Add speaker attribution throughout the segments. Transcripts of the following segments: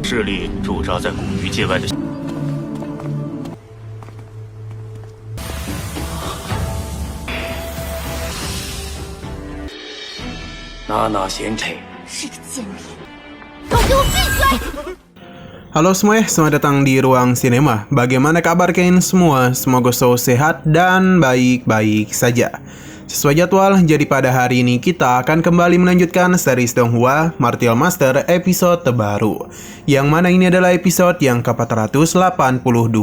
Speaker 1: 势力驻扎在古鱼界外的。
Speaker 2: 哪哪贤臣，
Speaker 3: 是个贱人，都给我闭嘴！
Speaker 4: Halo semuanya, selamat datang di Ruang Sinema. Bagaimana kabar kalian semua? Semoga selalu sehat dan baik-baik saja. Sesuai jadwal, jadi pada hari ini kita akan kembali melanjutkan series Donghua Martial Master episode terbaru, yang mana ini adalah episode yang ke-482.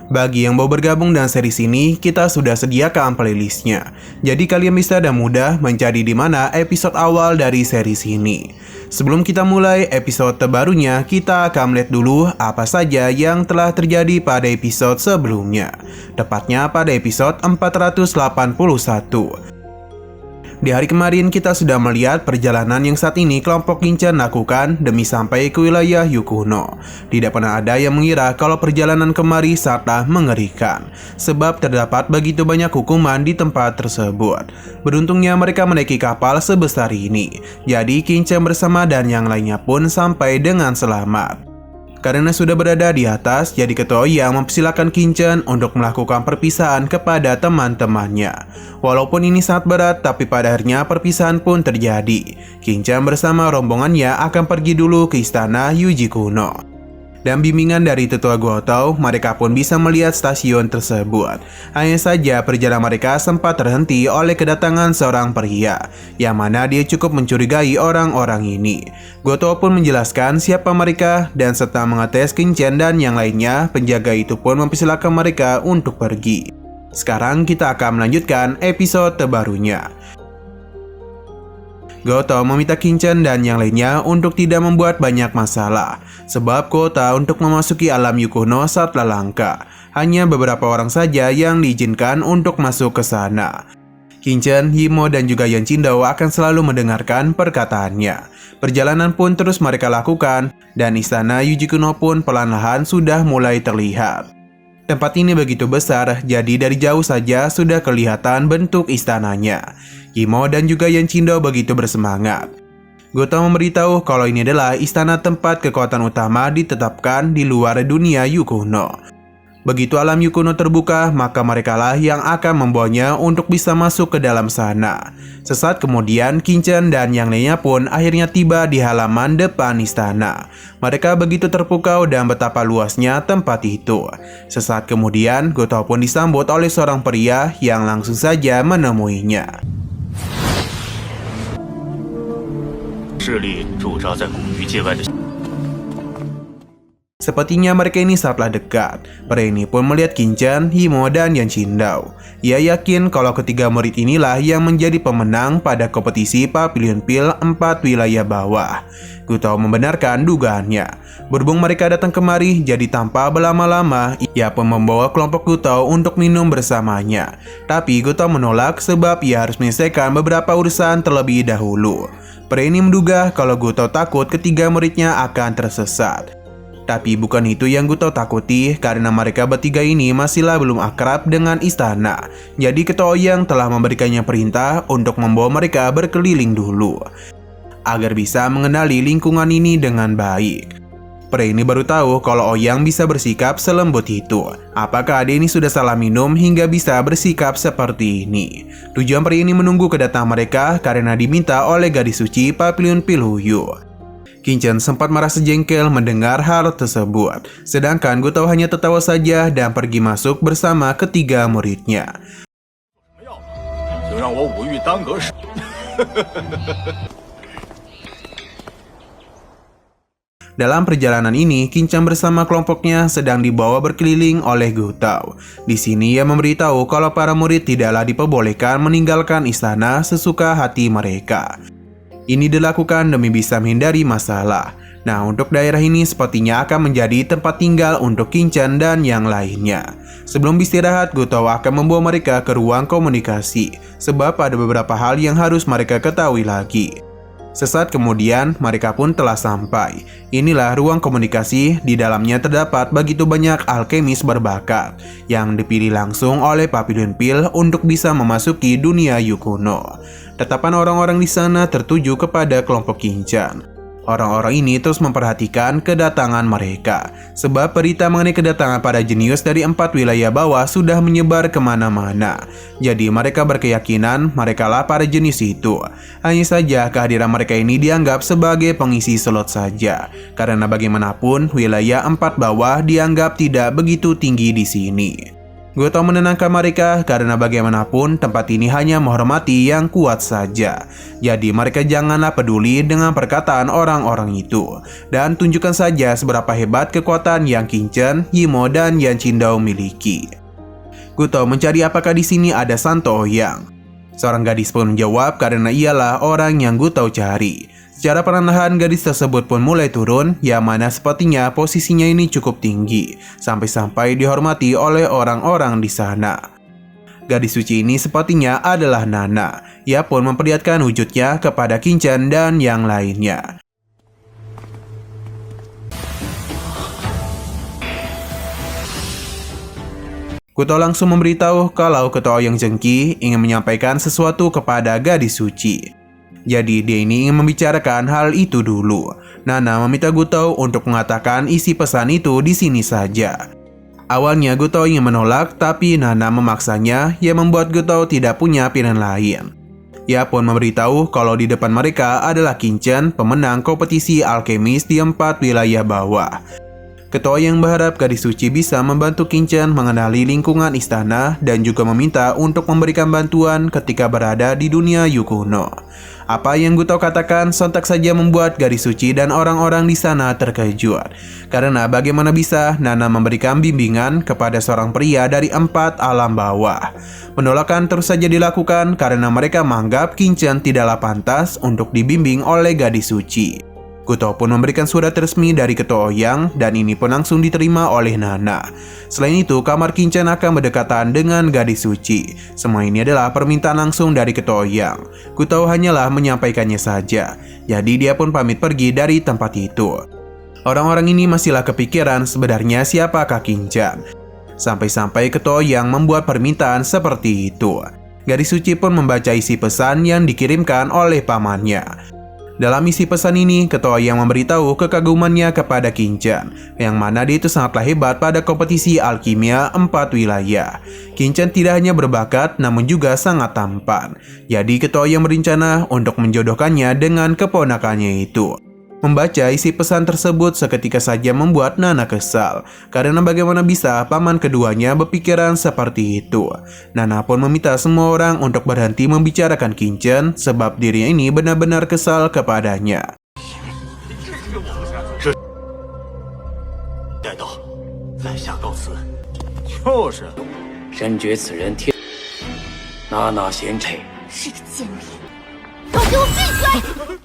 Speaker 4: Bagi yang mau bergabung dengan series ini, kita sudah sediakan playlistnya. Jadi kalian bisa dan mudah mencari di mana episode awal dari series ini. Sebelum kita mulai episode terbarunya, kita akan melihat dulu apa saja yang telah terjadi pada episode sebelumnya. Tepatnya pada episode 481. Di hari kemarin kita sudah melihat perjalanan yang saat ini kelompok Kinchan lakukan demi sampai ke wilayah Yukuno. Tidak pernah ada yang mengira kalau perjalanan kemari sangatlah mengerikan, sebab terdapat begitu banyak hukuman di tempat tersebut. Beruntungnya mereka menaiki kapal sebesar ini, jadi Kinchan bersama dan yang lainnya pun sampai dengan selamat. Karena sudah berada di atas, jadi ketua yang mempersilahkan Kinchan untuk melakukan perpisahan kepada teman-temannya. Walaupun ini sangat berat, tapi pada akhirnya perpisahan pun terjadi. Kinchan bersama rombongannya akan pergi dulu ke istana Yuji kuno. Dan bimbingan dari tetua Gotou, mereka pun bisa melihat stasiun tersebut. Hanya saja perjalanan mereka sempat terhenti oleh kedatangan seorang pria, yang mana dia cukup mencurigai orang-orang ini. Gotou pun menjelaskan siapa mereka, dan setelah mengetes Kinchan dan yang lainnya, penjaga itu pun mempersilahkan mereka untuk pergi. Sekarang kita akan melanjutkan episode terbarunya. Gotou meminta Kinchan dan yang lainnya untuk tidak membuat banyak masalah, sebab kuota untuk memasuki alam Yukuno sangatlah langka. Hanya beberapa orang saja yang diizinkan untuk masuk ke sana. Kinchan, Himo, dan juga Yan Qingdao akan selalu mendengarkan perkataannya. Perjalanan pun terus mereka lakukan, dan istana Yuji kuno pun perlahan-lahan sudah mulai terlihat. Tempat ini begitu besar, jadi dari jauh saja sudah kelihatan bentuk istananya. Himo dan juga Yan Qingdao begitu bersemangat. Gotou memberitahu kalau ini adalah istana tempat kekuatan utama ditetapkan di luar dunia Yukuno. Begitu alam Yukuno terbuka, maka merekalah yang akan membawanya untuk bisa masuk ke dalam sana. Sesaat kemudian, Kinchan dan yang lainnya pun akhirnya tiba di halaman depan istana. Mereka begitu terpukau dan betapa luasnya tempat itu. Sesaat kemudian, Gotou pun disambut oleh seorang pria yang langsung saja menemuinya.
Speaker 1: 势力驻扎在古鱼界外的。
Speaker 4: Sepertinya mereka ini sangatlah dekat. Pria ini pun melihat Kinchan, Himo, dan Yan Qingdao. Ia yakin kalau ketiga murid inilah yang menjadi pemenang pada kompetisi Papilion Pil 4 wilayah bawah. Gotou membenarkan dugaannya. Berhubung mereka datang kemari, jadi tanpa berlama-lama, ia pun membawa kelompok Gotou untuk minum bersamanya. Tapi Gotou menolak sebab ia harus menyelesaikan beberapa urusan terlebih dahulu. Pria ini menduga kalau Gotou takut ketiga muridnya akan tersesat. Tapi bukan itu yang Gotou takuti, karena mereka bertiga ini masihlah belum akrab dengan istana. Jadi ketua Ouyang telah memberikannya perintah untuk membawa mereka berkeliling dulu, agar bisa mengenali lingkungan ini dengan baik. Pria ini baru tahu kalau Ouyang bisa bersikap selembut itu. Apakah adik ini sudah salah minum hingga bisa bersikap seperti ini? Tujuan pria ini menunggu kedatangan mereka karena diminta oleh gadis suci Papilion Pil Huyu. Kinchan sempat merasa jengkel mendengar hal tersebut, sedangkan Gotou hanya tertawa saja dan pergi masuk bersama ketiga muridnya. Dalam perjalanan ini, Kinchan bersama kelompoknya sedang dibawa berkeliling oleh Gotou. Di sini ia memberitahu kalau para murid tidaklah diperbolehkan meninggalkan istana sesuka hati mereka. Ini dilakukan demi bisa menghindari masalah. Nah, untuk daerah ini sepertinya akan menjadi tempat tinggal untuk Kinchan dan yang lainnya. Sebelum beristirahat, Gotou akan membawa mereka ke ruang komunikasi, sebab ada beberapa hal yang harus mereka ketahui lagi. Sesaat kemudian, mereka pun telah sampai. Inilah ruang komunikasi, di dalamnya terdapat begitu banyak alkemis berbakat, yang dipilih langsung oleh Papilion Pil untuk bisa memasuki dunia Yukuno. Tatapan orang-orang di sana tertuju kepada kelompok Kinchan. Orang-orang ini terus memperhatikan kedatangan mereka, sebab berita mengenai kedatangan para jenius dari 4 wilayah bawah sudah menyebar kemana-mana. Jadi mereka berkeyakinan merekalah para jenius itu. Hanya saja kehadiran mereka ini dianggap sebagai pengisi slot saja, karena bagaimanapun wilayah 4 bawah dianggap tidak begitu tinggi di sini. Goto menenangkan mereka karena bagaimanapun tempat ini hanya menghormati yang kuat saja. Jadi mereka janganlah peduli dengan perkataan orang-orang itu. Dan tunjukkan saja seberapa hebat kekuatan yang Qin Chen, Yimo, dan Yan Qingdao miliki. Goto mencari apakah di sini ada Santo Ouyang. Seorang gadis pun menjawab karena ialah orang yang Goto cari. Secara perlahan gadis tersebut pun mulai turun, yang mana sepertinya posisinya ini cukup tinggi, sampai-sampai dihormati oleh orang-orang di sana. Gadis suci ini sepertinya adalah Nana. Ia pun memperlihatkan wujudnya kepada Qin Chen dan yang lainnya. Goto langsung memberitahu kalau Ketua Ouyang Zhengqi ingin menyampaikan sesuatu kepada gadis suci. Jadi dia ini ingin membicarakan hal itu dulu. Nana meminta Goto untuk mengatakan isi pesan itu di sini saja. Awalnya Goto ingin menolak, tapi Nana memaksanya yang membuat Goto tidak punya pilihan lain. Ia pun memberitahu kalau di depan mereka adalah Qin Chen, pemenang kompetisi alkemis di 4 wilayah bawah. Ketua yang berharap gadis suci bisa membantu Qin Chen mengenali lingkungan istana dan juga meminta untuk memberikan bantuan ketika berada di dunia Yu kuno. Apa yang Goto katakan sontak saja membuat gadis suci dan orang-orang di sana terkejut. Karena bagaimana bisa Nana memberikan bimbingan kepada seorang pria dari 4 alam bawah. Penolakan terus saja dilakukan karena mereka menganggap Qin Chen tidaklah pantas untuk dibimbing oleh gadis suci. Goto pun memberikan surat resmi dari Ketua Ouyang dan ini pun langsung diterima oleh Nana. Selain itu, kamar Qin Chen akan berdekatan dengan gadis suci. Semua ini adalah permintaan langsung dari Ketua Ouyang. Goto hanyalah menyampaikannya saja. Jadi dia pun pamit pergi dari tempat itu. Orang-orang ini masihlah kepikiran sebenarnya siapakah Qin Chen. Sampai-sampai Ketua Ouyang membuat permintaan seperti itu. Gadis suci pun membaca isi pesan yang dikirimkan oleh pamannya. Dalam isi pesan ini, Ketua Ouyang memberitahu kekagumannya kepada Qin Chen, yang mana dia itu sangatlah hebat pada kompetisi alkimia 4 wilayah. Qin Chen tidak hanya berbakat, namun juga sangat tampan. Jadi Ketua Ouyang berencana untuk menjodohkannya dengan keponakannya itu. Membaca isi pesan tersebut seketika saja membuat Nana kesal, karena bagaimana bisa paman keduanya berpikiran seperti itu. Nana pun meminta semua orang untuk berhenti membicarakan Qin Chen, sebab dirinya ini benar-benar kesal kepadanya.
Speaker 2: 真觉此人天，娜娜贤臣。
Speaker 3: 是个贱民，都给我闭嘴！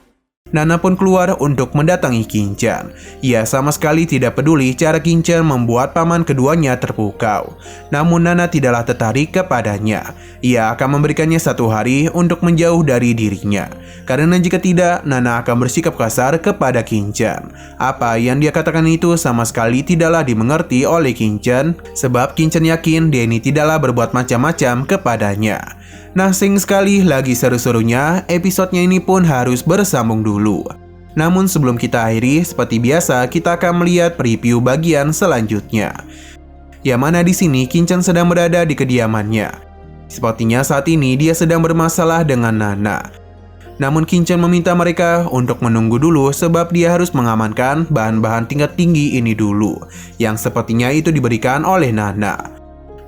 Speaker 4: Nana pun keluar untuk mendatangi Qin Chen. Ia sama sekali tidak peduli cara Qin Chen membuat paman keduanya terpukau. Namun Nana tidaklah tertarik kepadanya. Ia akan memberikannya 1 hari untuk menjauh dari dirinya. Karena jika tidak, Nana akan bersikap kasar kepada Qin Chen. Apa yang dia katakan itu sama sekali tidaklah dimengerti oleh Qin Chen, sebab Qin Chen yakin dia ini tidaklah berbuat macam-macam kepadanya. Nah, sayang sekali lagi seru-serunya, episodenya ini pun harus bersambung dulu. Namun sebelum kita akhiri, seperti biasa kita akan melihat preview bagian selanjutnya. Yang mana di sini Qin Chen sedang berada di kediamannya. Sepertinya saat ini dia sedang bermasalah dengan Nana. Namun Qin Chen meminta mereka untuk menunggu dulu sebab dia harus mengamankan bahan-bahan tingkat tinggi ini dulu, yang sepertinya itu diberikan oleh Nana.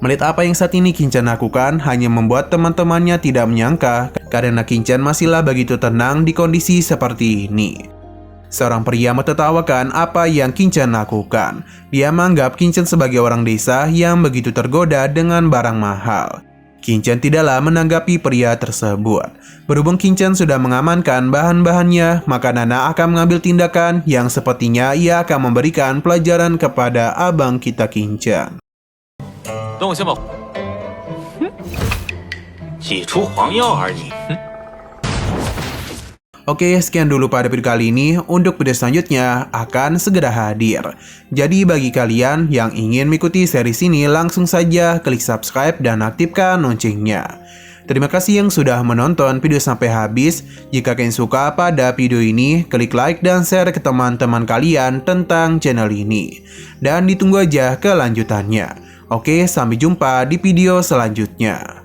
Speaker 4: Melihat apa yang saat ini Qin Chen lakukan hanya membuat teman-temannya tidak menyangka karena Qin Chen masihlah begitu tenang di kondisi seperti ini. Seorang pria menertawakan apa yang Qin Chen lakukan. Dia menganggap Qin Chen sebagai orang desa yang begitu tergoda dengan barang mahal. Qin Chen tidaklah menanggapi pria tersebut. Berhubung Qin Chen sudah mengamankan bahan-bahannya, maka Nana akan mengambil tindakan yang sepertinya ia akan memberikan pelajaran kepada abang kita Qin Chen.
Speaker 1: 等我先把，挤出黄药而已。
Speaker 4: Oke, sekian dulu pada video kali ini. Untuk video selanjutnya akan segera hadir. Jadi bagi kalian yang ingin mengikuti series ini, langsung saja klik subscribe dan aktifkan loncengnya. Terima kasih yang sudah menonton video sampai habis. Jika kalian suka pada video ini, klik like dan share ke teman-teman kalian tentang channel ini. Dan ditunggu aja kelanjutannya. Oke, sampai jumpa di video selanjutnya.